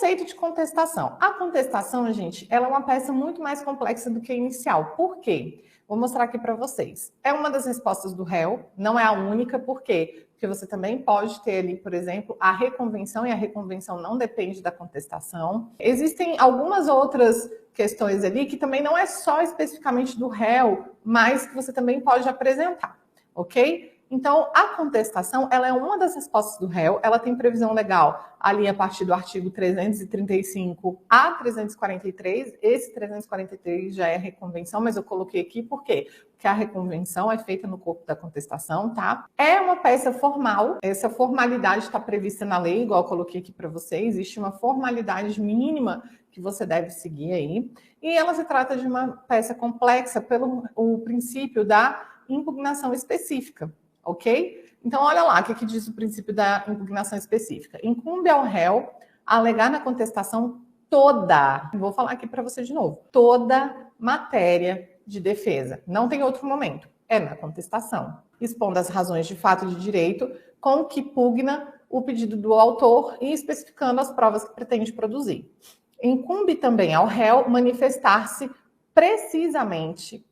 Conceito de contestação. A contestação, gente, ela é uma peça muito mais complexa do que a inicial. Por quê? Vou mostrar aqui para vocês. É uma das respostas do réu, não é a única, por quê? Porque você também pode ter ali, por exemplo, a reconvenção, e a reconvenção não depende da contestação. Existem algumas outras questões ali que também não é só especificamente do réu, mas que você também pode apresentar, ok? Então, a contestação, ela é uma das respostas do réu, ela tem previsão legal ali a partir do artigo 335 a 343, esse 343 já é reconvenção, mas eu coloquei aqui por quê? Porque a reconvenção é feita no corpo da contestação, tá? É uma peça formal, essa formalidade está prevista na lei, igual eu coloquei aqui para vocês, existe uma formalidade mínima que você deve seguir aí, e ela se trata de uma peça complexa pelo o princípio da impugnação específica. Ok? Então, olha lá o que diz o princípio da impugnação específica. Incumbe ao réu alegar na contestação toda, vou falar aqui para você de novo, toda matéria de defesa. Não tem outro momento, é na contestação. Expondo as razões de fato e de direito com que pugna o pedido do autor e especificando as provas que pretende produzir. Incumbe também ao réu manifestar-se precisamente,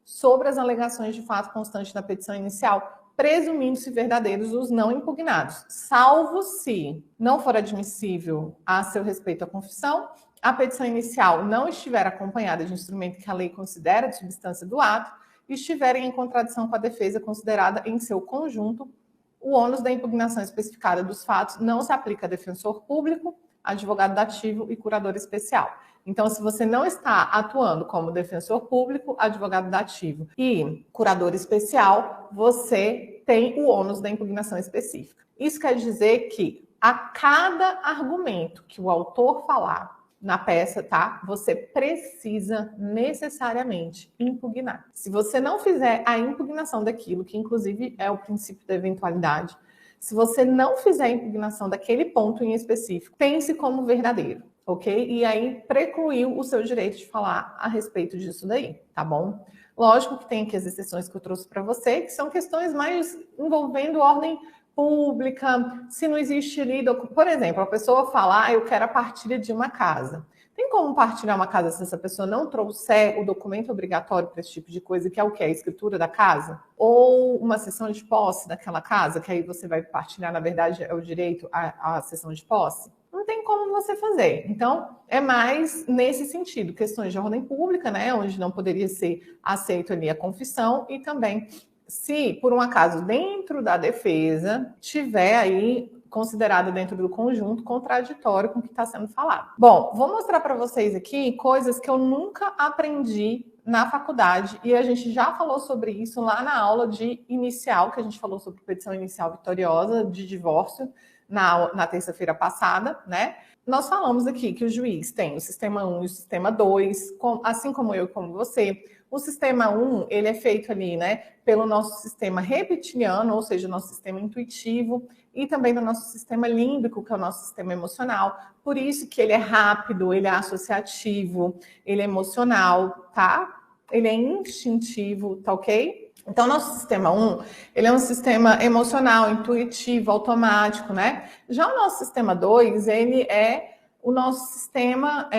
sobre as alegações de fato constante da petição inicial, presumindo-se verdadeiros os não impugnados, salvo se não for admissível a seu respeito à confissão, a petição inicial não estiver acompanhada de instrumento que a lei considera de substância do ato e estiverem em contradição com a defesa considerada em seu conjunto, o ônus da impugnação especificada dos fatos não se aplica a defensor público, advogado dativo e curador especial. Então, se você não está atuando como defensor público, advogado dativo e curador especial, você tem o ônus da impugnação específica. Isso quer dizer que a cada argumento que o autor falar na peça, tá? Você precisa necessariamente impugnar. Se você não fizer a impugnação daquilo, que inclusive é o princípio da eventualidade, se você não fizer a impugnação daquele ponto em específico, pense como verdadeiro, ok? E aí precluiu o seu direito de falar a respeito disso daí, tá bom? Lógico que tem aqui as exceções que eu trouxe para você, que são questões mais envolvendo ordem pública, se não existe ali, por exemplo, a pessoa fala, eu quero a partilha de uma casa. Tem como partilhar uma casa se essa pessoa não trouxer o documento obrigatório para esse tipo de coisa, que é o que? A escritura da casa? Ou uma cessão de posse daquela casa, que aí você vai partilhar, na verdade, é o direito à cessão de posse? Não tem como você fazer. Então, é mais nesse sentido, questões de ordem pública, né, onde não poderia ser aceito ali a confissão, e também se, por um acaso, dentro da defesa, tiver aí considerado dentro do conjunto contraditório com o que está sendo falado. Bom, vou mostrar para vocês aqui coisas que eu nunca aprendi na faculdade, e a gente já falou sobre isso lá na aula de inicial, que a gente falou sobre petição inicial vitoriosa de divórcio na terça-feira passada, né? Nós falamos aqui que o juiz tem o sistema 1 e o sistema 2, assim como eu e como você. O sistema 1, ele é feito ali, né, pelo nosso sistema reptiliano, ou seja, nosso sistema intuitivo, e também do nosso sistema límbico, que é o nosso sistema emocional. Por isso que ele é rápido, ele é associativo, ele é emocional, tá? Ele é instintivo, tá ok? Então, nosso sistema 1, ele é um sistema emocional, intuitivo, automático, né? Já o nosso sistema 2, ele é o nosso sistema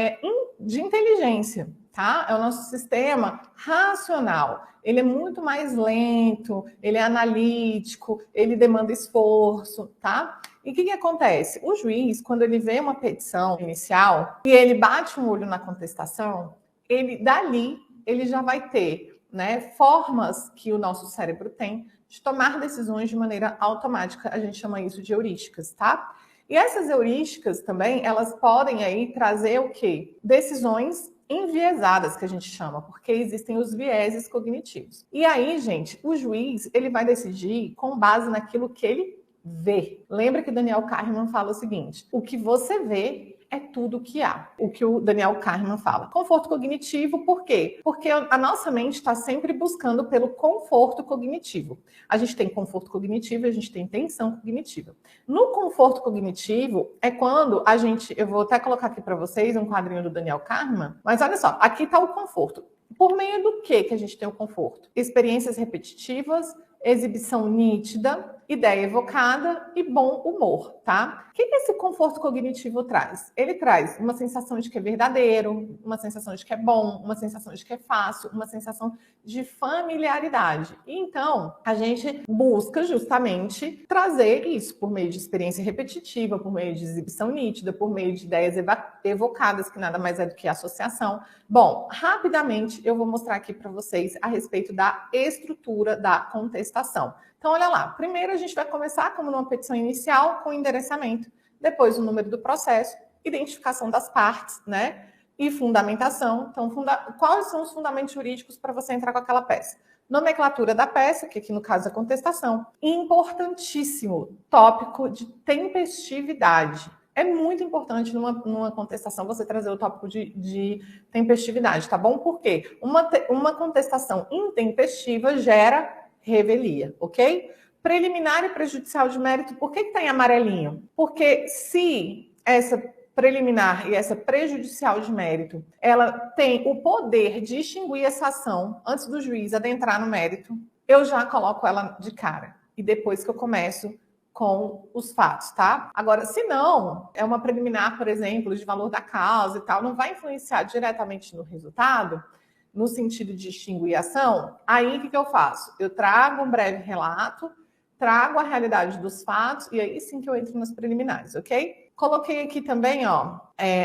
de inteligência, tá? É o nosso sistema racional. Ele é muito mais lento, ele é analítico, ele demanda esforço, tá? E o que acontece? O juiz, quando ele vê uma petição inicial e ele bate um olho na contestação, dali ele já vai ter, né, formas que o nosso cérebro tem de tomar decisões de maneira automática. A gente chama isso de heurísticas, tá? E essas heurísticas também, elas podem aí trazer o quê? Decisões enviesadas, que a gente chama, porque existem os vieses cognitivos. E aí, gente, o juiz, ele vai decidir com base naquilo que ele vê. Lembra que Daniel Kahneman fala o seguinte: o que você vê é tudo que há. O que o Daniel Kahneman fala. Conforto cognitivo, por quê? Porque a nossa mente está sempre buscando pelo conforto cognitivo. A gente tem conforto cognitivo e a gente tem tensão cognitiva. No conforto cognitivo é quando a gente... Eu vou até colocar aqui para vocês um quadrinho do Daniel Kahneman, mas olha só, aqui está o conforto. Por meio do que a gente tem o conforto? Experiências repetitivas, exibição nítida, ideia evocada e bom humor, tá? O que esse conforto cognitivo traz? Ele traz uma sensação de que é verdadeiro, uma sensação de que é bom, uma sensação de que é fácil, uma sensação de familiaridade. Então, a gente busca justamente trazer isso por meio de experiência repetitiva, por meio de exibição nítida, por meio de ideias evocadas, que nada mais é do que associação. Bom, rapidamente eu vou mostrar aqui para vocês a respeito da estrutura da contestação. Então, olha lá. Primeiro, a gente vai começar como numa petição inicial, com endereçamento, depois o número do processo, identificação das partes, né? E fundamentação. Então, quais são os fundamentos jurídicos para você entrar com aquela peça? Nomenclatura da peça, que aqui no caso é contestação. Importantíssimo, tópico de tempestividade. É muito importante numa contestação você trazer o tópico de tempestividade, tá bom? Porque uma contestação intempestiva gera revelia, ok? Preliminar e prejudicial de mérito, por que está em amarelinho? Porque se essa preliminar e essa prejudicial de mérito, ela tem o poder de extinguir essa ação antes do juiz adentrar no mérito, eu já coloco ela de cara. E depois que eu começo com os fatos, tá? Agora, se não, é uma preliminar, por exemplo, de valor da causa e tal, não vai influenciar diretamente no resultado, no sentido de extinguir a ação, aí o que eu faço? Eu trago um breve relato, trago a realidade dos fatos e aí sim que eu entro nas preliminares, ok? Coloquei aqui também, ó,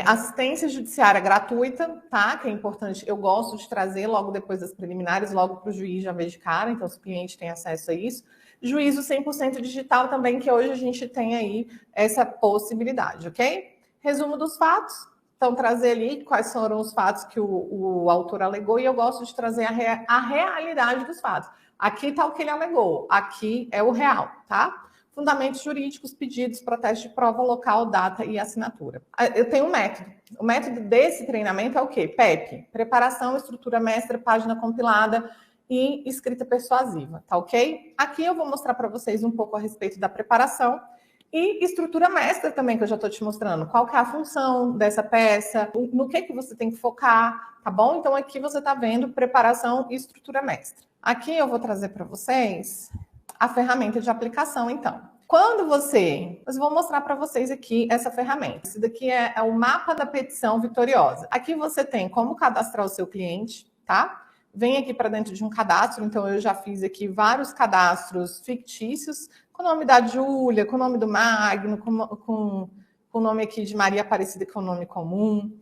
assistência judiciária gratuita, tá? Que é importante, eu gosto de trazer logo depois das preliminares, logo para o juiz já ver de cara, então se o cliente tem acesso a isso. Juízo 100% digital também, que hoje a gente tem aí essa possibilidade, ok? Resumo dos fatos. Então, trazer ali quais foram os fatos que o autor alegou e eu gosto de trazer a realidade dos fatos. Aqui está o que ele alegou, aqui é o real, tá? Fundamentos jurídicos, pedidos, protesto de prova, local, data e assinatura. Eu tenho um método. O método desse treinamento é o quê? PEP, preparação, estrutura mestra, página compilada e escrita persuasiva, tá ok? Aqui eu vou mostrar para vocês um pouco a respeito da preparação. E estrutura mestra também, que eu já estou te mostrando. Qual que é a função dessa peça, no que você tem que focar, tá bom? Então, aqui você está vendo preparação e estrutura mestra. Aqui eu vou trazer para vocês a ferramenta de aplicação, então. Quando eu vou mostrar para vocês aqui essa ferramenta. Esse daqui é o mapa da petição vitoriosa. Aqui você tem como cadastrar o seu cliente, tá? Vem aqui para dentro de um cadastro, então eu já fiz aqui vários cadastros fictícios, com o nome da Júlia, com o nome do Magno, com o nome aqui de Maria Aparecida, que é o nome comum.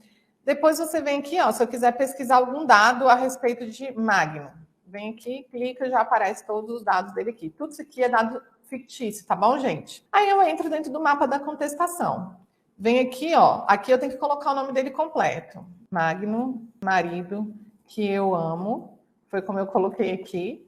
Depois você vem aqui, ó, se eu quiser pesquisar algum dado a respeito de Magno. Vem aqui, clica, já aparece todos os dados dele aqui. Tudo isso aqui é dado fictício, tá bom, gente? Aí eu entro dentro do mapa da contestação. Vem aqui, ó, aqui eu tenho que colocar o nome dele completo. Magno, marido, que eu amo. Foi como eu coloquei aqui.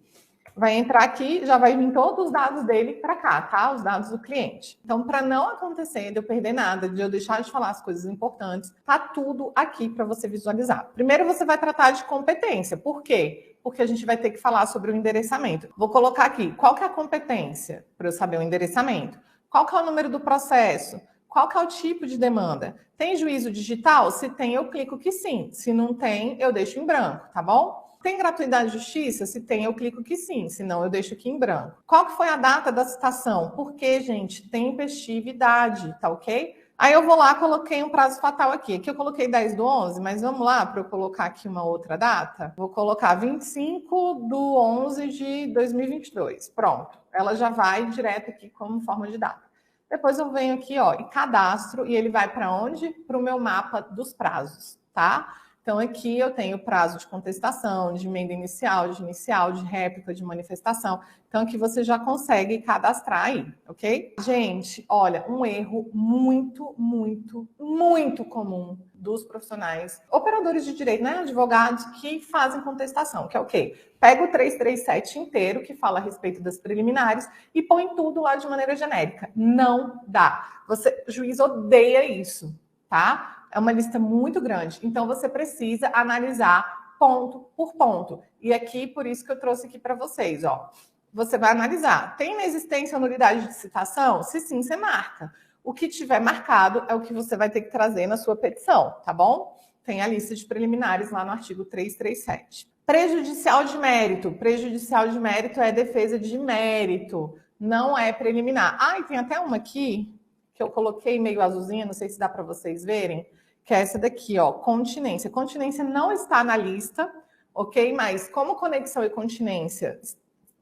Vai entrar aqui, já vai vir todos os dados dele para cá, tá? Os dados do cliente. Então, para não acontecer de eu perder nada, de eu deixar de falar as coisas importantes, tá tudo aqui para você visualizar. Primeiro, você vai tratar de competência. Por quê? Porque a gente vai ter que falar sobre o endereçamento. Vou colocar aqui, qual que é a competência para eu saber o endereçamento? Qual que é o número do processo? Qual que é o tipo de demanda? Tem juízo digital? Se tem, eu clico que sim. Se não tem, eu deixo em branco, tá bom? Tem gratuidade de justiça? Se tem, eu clico que sim, senão eu deixo aqui em branco. Qual que foi a data da citação? Porque, gente, tempestividade, tá ok? Aí eu vou lá, coloquei um prazo fatal aqui. Aqui eu coloquei 10/11, mas vamos lá para eu colocar aqui uma outra data? Vou colocar 25/11 de 2022. Pronto. Ela já vai direto aqui como forma de data. Depois eu venho aqui, ó, e cadastro, e ele vai para onde? Para o meu mapa dos prazos, tá? Então, aqui eu tenho prazo de contestação, de emenda inicial, de réplica, de manifestação. Então, aqui você já consegue cadastrar aí, ok? Gente, olha, um erro muito, muito, muito comum dos profissionais, operadores de direito, né, advogados que fazem contestação, que é o quê? Pega o 337 inteiro, que fala a respeito das preliminares, e põe tudo lá de maneira genérica. Não dá. O juiz odeia isso, tá? É uma lista muito grande. Então, você precisa analisar ponto por ponto. E aqui, por isso que eu trouxe aqui para vocês, ó. Você vai analisar. Tem na existência a nulidade de citação? Se sim, você marca. O que tiver marcado é o que você vai ter que trazer na sua petição, tá bom? Tem a lista de preliminares lá no artigo 337. Prejudicial de mérito. Prejudicial de mérito é defesa de mérito. não é preliminar. E tem até uma aqui que eu coloquei meio azulzinha, não sei se dá para vocês verem, que é essa daqui, ó, continência. Continência não está na lista, ok? Mas como conexão e continência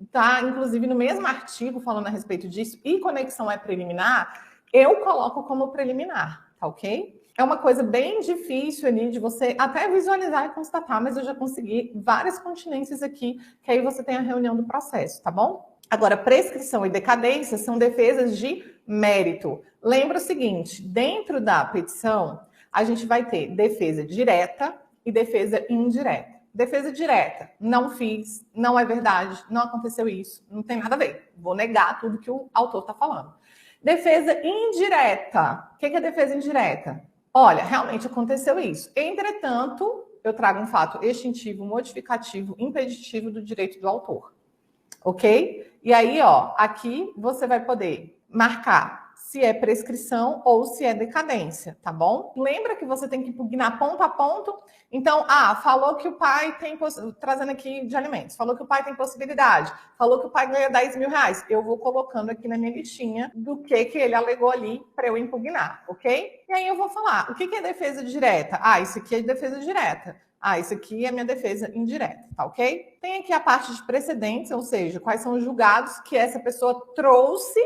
está, inclusive, no mesmo artigo falando a respeito disso, e conexão é preliminar, eu coloco como preliminar, tá ok? É uma coisa bem difícil ali de você até visualizar e constatar, mas eu já consegui várias continências aqui, que aí você tem a reunião do processo, tá bom? Agora, prescrição e decadência são defesas de mérito. Lembra o seguinte, dentro da petição, a gente vai ter defesa direta e defesa indireta. Defesa direta, não fiz, não é verdade, não aconteceu isso, não tem nada a ver. Vou negar tudo que o autor está falando. Defesa indireta. O que é defesa indireta? Olha, realmente aconteceu isso. Entretanto, eu trago um fato extintivo, modificativo, impeditivo do direito do autor. Ok? E aí, ó, aqui você vai poder marcar se é prescrição ou se é decadência, tá bom? Lembra que você tem que impugnar ponto a ponto? Então, falou que o pai tem, trazendo aqui de alimentos, falou que o pai tem possibilidade, falou que o pai ganha 10 mil reais. Eu vou colocando aqui na minha listinha do que ele alegou ali para eu impugnar, ok? E aí eu vou falar, o que é defesa direta? Isso aqui é defesa direta. Isso aqui é minha defesa indireta, tá ok? Tem aqui a parte de precedentes, ou seja, quais são os julgados que essa pessoa trouxe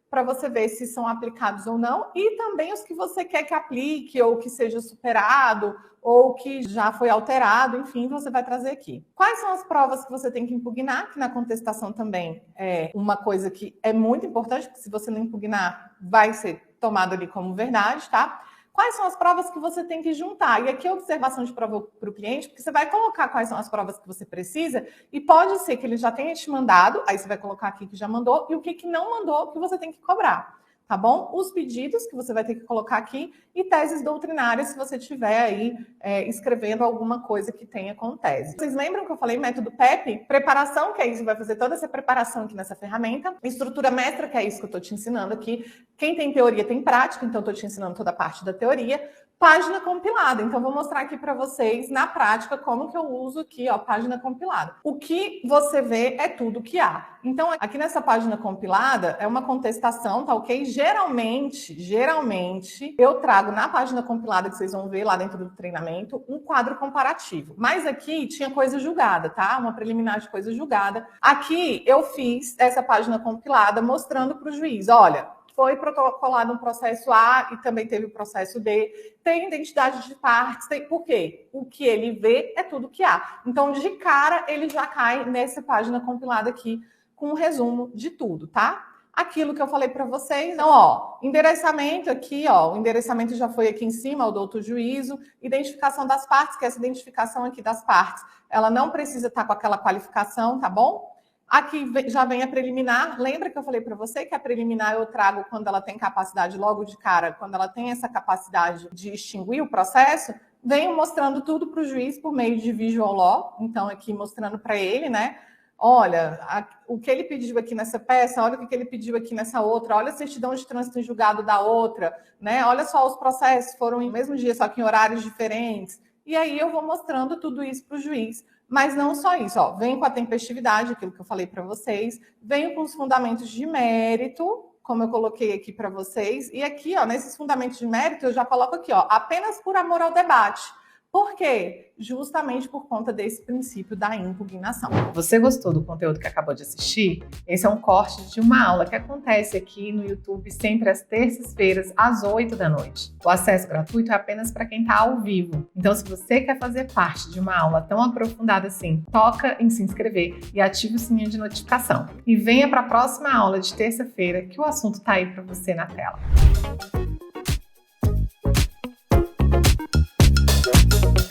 para você ver se são aplicados ou não, e também os que você quer que aplique, ou que seja superado, ou que já foi alterado, enfim, você vai trazer aqui. Quais são as provas que você tem que impugnar, que na contestação também é uma coisa que é muito importante, porque se você não impugnar, vai ser tomado ali como verdade, tá? Quais são as provas que você tem que juntar? E aqui é observação de prova para o cliente, porque você vai colocar quais são as provas que você precisa, e pode ser que ele já tenha te mandado, aí você vai colocar aqui que já mandou, e o que não mandou que você tem que cobrar, tá bom? Os pedidos que você vai ter que colocar aqui, e teses doutrinárias, se você tiver aí escrevendo alguma coisa que tenha com tese. Vocês lembram que eu falei método PEP? Preparação, que é isso, vai fazer toda essa preparação aqui nessa ferramenta. Estrutura mestra, que é isso que eu estou te ensinando aqui. Quem tem teoria tem prática, então eu estou te ensinando toda a parte da teoria. Página compilada, então vou mostrar aqui para vocês na prática como que eu uso aqui, ó, página compilada. O que você vê é tudo que há. Então aqui nessa página compilada é uma contestação, tá ok? Geralmente eu trago na página compilada que vocês vão ver lá dentro do treinamento um quadro comparativo. Mas aqui tinha coisa julgada, tá? Uma preliminar de coisa julgada. Aqui eu fiz essa página compilada mostrando para o juiz, olha, foi protocolado um processo A e também teve o processo D, tem identidade de partes, tem... Por quê? O que ele vê é tudo que há. Então, de cara, ele já cai nessa página compilada aqui com um resumo de tudo, tá? Aquilo que eu falei para vocês, então, ó, endereçamento aqui, ó, o endereçamento já foi aqui em cima, o do outro juízo, identificação das partes, que essa identificação aqui das partes, ela não precisa estar com aquela qualificação, tá bom? Aqui já vem a preliminar. Lembra que eu falei para você que a preliminar eu trago quando ela tem capacidade logo de cara, quando ela tem essa capacidade de extinguir o processo? Venho mostrando tudo para o juiz por meio de visual law. Então, aqui mostrando para ele, né? Olha, o que ele pediu aqui nessa peça, olha o que ele pediu aqui nessa outra, olha a certidão de trânsito em julgado da outra, né? Olha só, os processos foram no mesmo dia, só que em horários diferentes. E aí eu vou mostrando tudo isso para o juiz. Mas não só isso, ó, venho com a tempestividade, aquilo que eu falei para vocês, venho com os fundamentos de mérito, como eu coloquei aqui para vocês, e aqui, ó, nesses fundamentos de mérito, eu já coloco aqui, ó, apenas por amor ao debate. Por quê? Justamente por conta desse princípio da impugnação. Você gostou do conteúdo que acabou de assistir? Esse é um corte de uma aula que acontece aqui no YouTube sempre às terças-feiras, às 8 da noite. O acesso gratuito é apenas para quem está ao vivo. Então, se você quer fazer parte de uma aula tão aprofundada assim, toca em se inscrever e ative o sininho de notificação. E venha para a próxima aula de terça-feira, que o assunto está aí para você na tela.